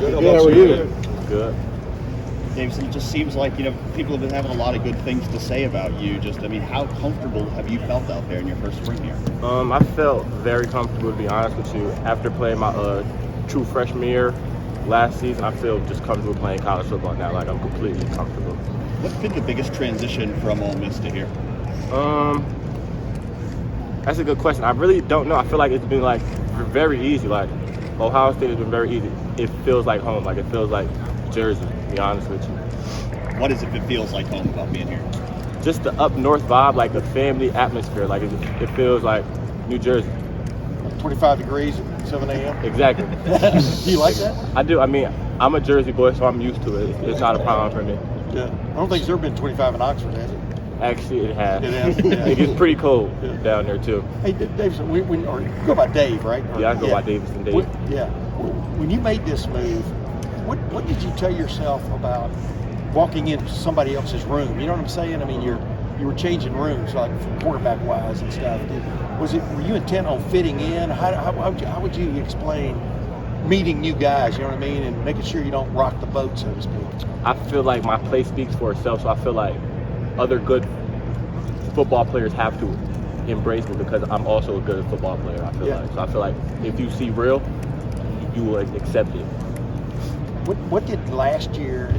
Good. How are you? Good. Davison, it just seems like, people have been having a lot of good things to say about you. How comfortable have you felt out there in your first spring here? I felt very comfortable, to be honest with you. After playing my true freshman year last season, I feel just comfortable playing college football now. Like, I'm completely comfortable. What's been the biggest transition from Ole Miss to here? That's a good question. I really don't know. I feel like it's been like very easy. Like, Ohio State has been very easy. It feels like home. Like, it feels like Jersey, to be honest with you. What is it that feels like home about being here? Just the up north vibe, like the family atmosphere. Like, it feels like New Jersey. 25 degrees at 7 a.m. Exactly. Do you like that? I do. I mean, I'm a Jersey boy, so I'm used to it. It's not a problem for me. Yeah. I don't think it's ever been 25 in Oxford, has it? Actually, it has. It has. Yeah. It gets pretty cold down there, too. Hey, Davison, or you go by Dave, right? Yeah, I go by Davison Dave. When you made this move, what did you tell yourself about walking into somebody else's room? You know what I'm saying? I mean, you were changing rooms, like quarterback wise and stuff. Were you intent on fitting in? How would you explain meeting new guys? You know what I mean, and making sure you don't rock the boat, so to speak. I feel like my play speaks for itself, so I feel like other good football players have to embrace me because I'm also a good football player. I feel like if you see real, you will accept it. What did last year?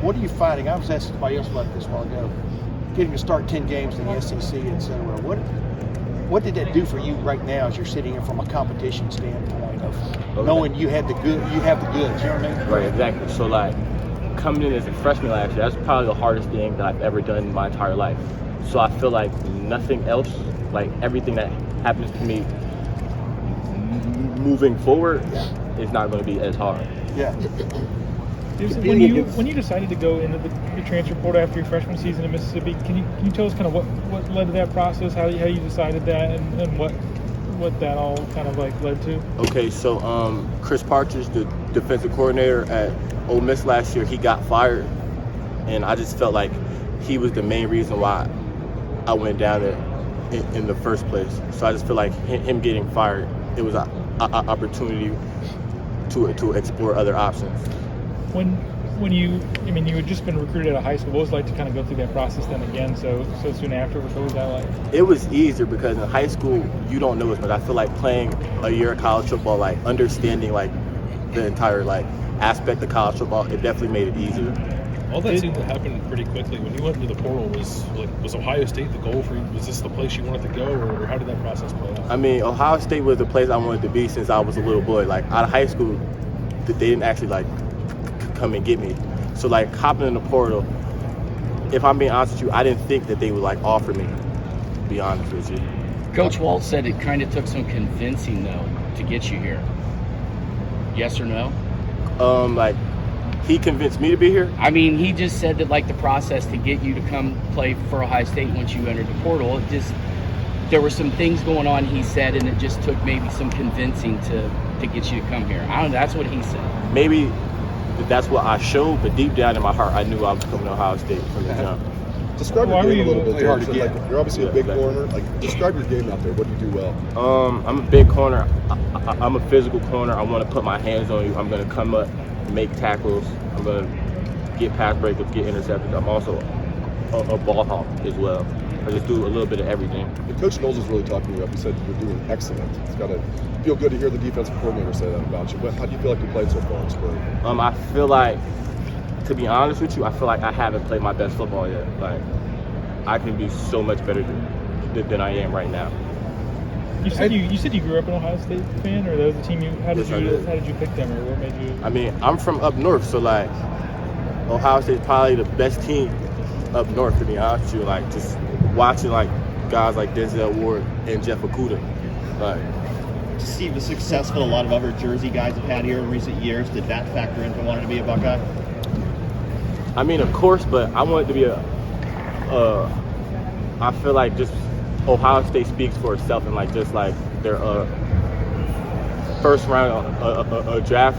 What are you finding? I was asking somebody else about this a while ago. Getting to start 10 games in the SEC, etc. What did that do for you right now as you're sitting here from a competition standpoint of knowing you have the goods? You know what I mean? Right, exactly. So like coming in as a freshman last year, that's probably the hardest thing that I've ever done in my entire life. So I feel like nothing else, like everything that happens to me moving forward is not going to be as hard. Yeah. When you decided to go into the transfer portal after your freshman season in Mississippi, can you tell us kind of what led to that process, how you decided that, and what that all kind of like led to? Okay, so Chris Partridge, the defensive coordinator at Ole Miss last year, he got fired, and I just felt like he was the main reason why I went down there in the first place. So I just feel like him getting fired, it was an opportunity to explore other options. When you had just been recruited out of high school, what was it like to kind of go through that process then again so soon after? What was that like? It was easier because in high school you don't know as much. I feel like playing a year of college football, like understanding like the entire like aspect of college football, it definitely made it easier. All that seemed to happen pretty quickly. When you went into the portal, was Ohio State the goal for you? Was this the place you wanted to go, or how did that process play out? I mean, Ohio State was the place I wanted to be since I was a little boy. Like out of high school, they didn't actually like come and get me. So like hopping in the portal, if I'm being honest with you, I didn't think that they would like offer me, to be honest with you. Coach Walt said it kind of took some convincing though to get you here. Yes or no? Like he convinced me to be here. I mean, he just said that like the process to get you to come play for Ohio State once you entered the portal, there were some things going on, he said, and it just took maybe some convincing to get you to come here. I don't know, that's what he said. Maybe that's what I showed, but deep down in my heart, I knew I was coming to Ohio State from the jump. Describe your game a little bit. Hard to get. Like, you're obviously a big corner. Like, describe your game out there. What do you do well? I'm a big corner. I'm a physical corner. I want to put my hands on you. I'm going to come up, make tackles. I'm going to get pass breakups, get interceptions. I'm also a ball hawk as well. I just do a little bit of everything. And Coach Knowles is really talking you up. He said you're doing excellent. It's got to feel good to hear the defensive coordinator say that about you. How do you feel like you played so far in spring? I feel like, to be honest with you, I feel like I haven't played my best football yet. Like, I can be so much better than I am right now. You said you grew up an Ohio State fan, or that was the team how did you pick them, or what made you? I mean, I'm from up north, so like Ohio State's probably the best team up north, to be honest with you. Like just watching like guys like Denzel Ward and Jeff Okudah, like. To see the success that a lot of other Jersey guys have had here in recent years, did that factor into wanting to be a Buckeye? I mean, of course, but I wanted to be I feel like just Ohio State speaks for itself, and like just like their first round draft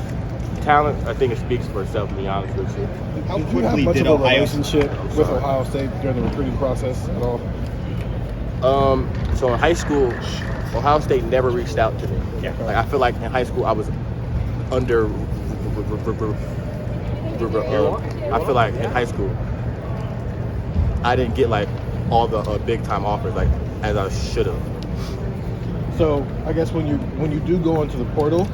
talent, I think it speaks for itself, to be honest with you. How Did you have quickly much did of a Ohio relationship with Ohio State during the recruiting process at all? So in high school, Ohio State never reached out to me. Yeah. Like I feel like in high school I was under I feel like in high school, I didn't get like all the big time offers like as I should have. So I guess when you do go into the portal,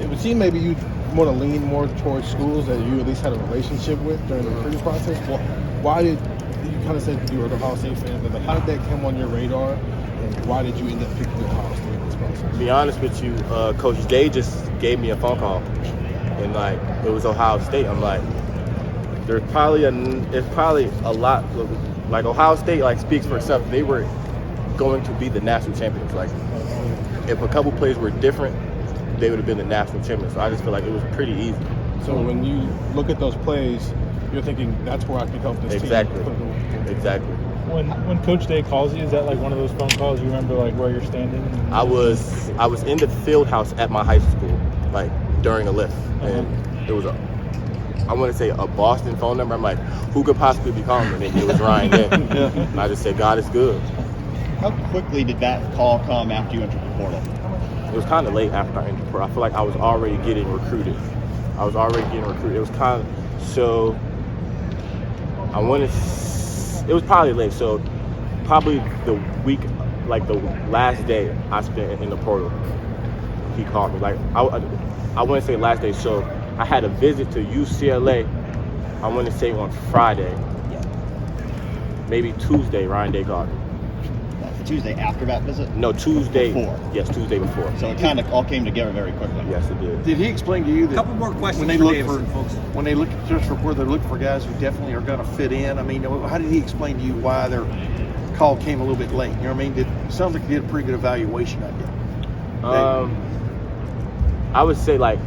it would seem maybe you want to lean more towards schools that you at least had a relationship with during the recruiting process. Well, why did you kind of said you were an Ohio State fan, but how did that come on your radar, and why did you end up picking Ohio State in this process? To be honest with you, Coach Day just gave me a phone call, and like it was Ohio State. I'm like, it's probably a lot. Like Ohio State like speaks for itself. They were going to be the national champions. Like if a couple plays were different, they would have been the national champions. So I just feel like it was pretty easy. So when you look at those plays, you're thinking that's where I can help this Exactly. team. Exactly. When Coach Day calls you, is that like one of those phone calls you remember like where you're standing? I was in the field house at my high school, like during a lift, and it was I want to say a Boston phone number. I'm like, who could possibly be calling me? And it was Ryan then. And I just said, God is good. How quickly did that call come after you entered the portal? It was kind of late after I entered the portal. I feel like I was already getting recruited. It was kind of, so it was probably late. So probably the week, like the last day I spent in the portal, he called me. Like I wouldn't say last day. So I had a visit to UCLA, I want to say on Friday. Maybe Tuesday, Ryan Day called me. Tuesday after that visit? No, Tuesday. Before. Yes, Tuesday before. So it kind of all came together very quickly. Yes, it did. Did he explain to you that Couple more questions when they for look Davison, folks. when they look at this report, they're looking for guys who definitely are going to fit in? I mean, how did he explain to you why their call came a little bit late? You know what I mean? It sounds like he did a pretty good evaluation of you. I would say like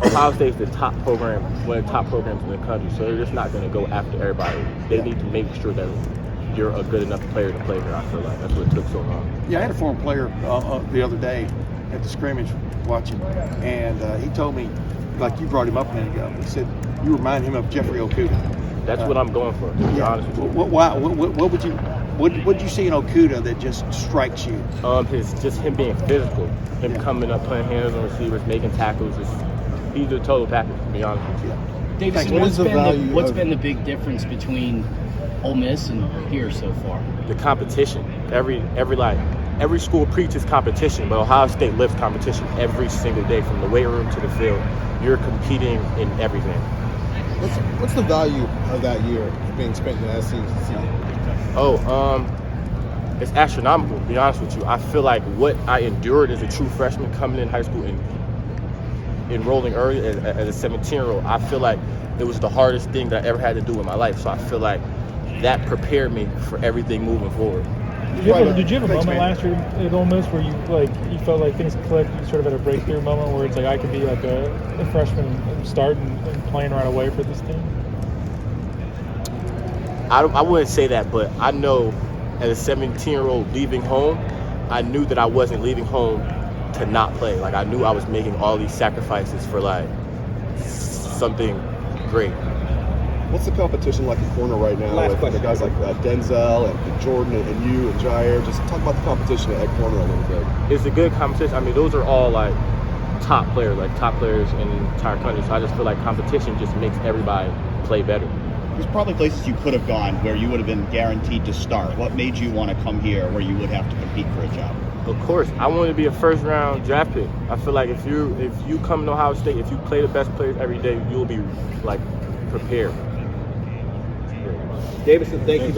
Ohio State's the top program, one of the top programs in the country, so they're just not going to go after everybody. They need to make sure that you're a good enough player to play here. I feel like that's what took so long. Yeah, I had a former player the other day at the scrimmage watching, and he told me, like you brought him up a minute ago, he said you remind him of Jeffrey Okudah. That's what I'm going for, to be honest with you. What would you see in Okudah that just strikes you? Him being physical, him coming up, playing hands on receivers, making tackles. He's a total package, to be honest with you. Davison, What is the value what's of- been the big difference between Ole Miss and here so far? The competition. Every school preaches competition, but Ohio State lives competition every single day, from the weight room to the field. You're competing in everything. What's the value of that year being spent in the SEC? It's astronomical, to be honest with you. I feel like what I endured as a true freshman coming in high school and enrolling early as a 17-year-old, I feel like it was the hardest thing that I ever had to do in my life. So I feel like that prepared me for everything moving forward. Did you have a moment last year at Ole Miss where you felt like things clicked, you sort of had a breakthrough moment where it's like I could be like a freshman and start and playing right away for this team? I wouldn't say that, but I know as a 17-year-old leaving home, I knew that I wasn't leaving home to not play. Like I knew I was making all these sacrifices for like something great. What's the competition like in corner right now with the guys like Denzel and Jordan and you and Jair? Just talk about the competition at corner a little bit. It's a good competition. I mean, those are all like top players in the entire country. So I just feel like competition just makes everybody play better. There's probably places you could have gone where you would have been guaranteed to start. What made you want to come here where you would have to compete for a job? Of course, I want to be a first-round draft pick. I feel like if you come to Ohio State, if you play the best players every day, you'll be like prepared. Davison, thank you very much.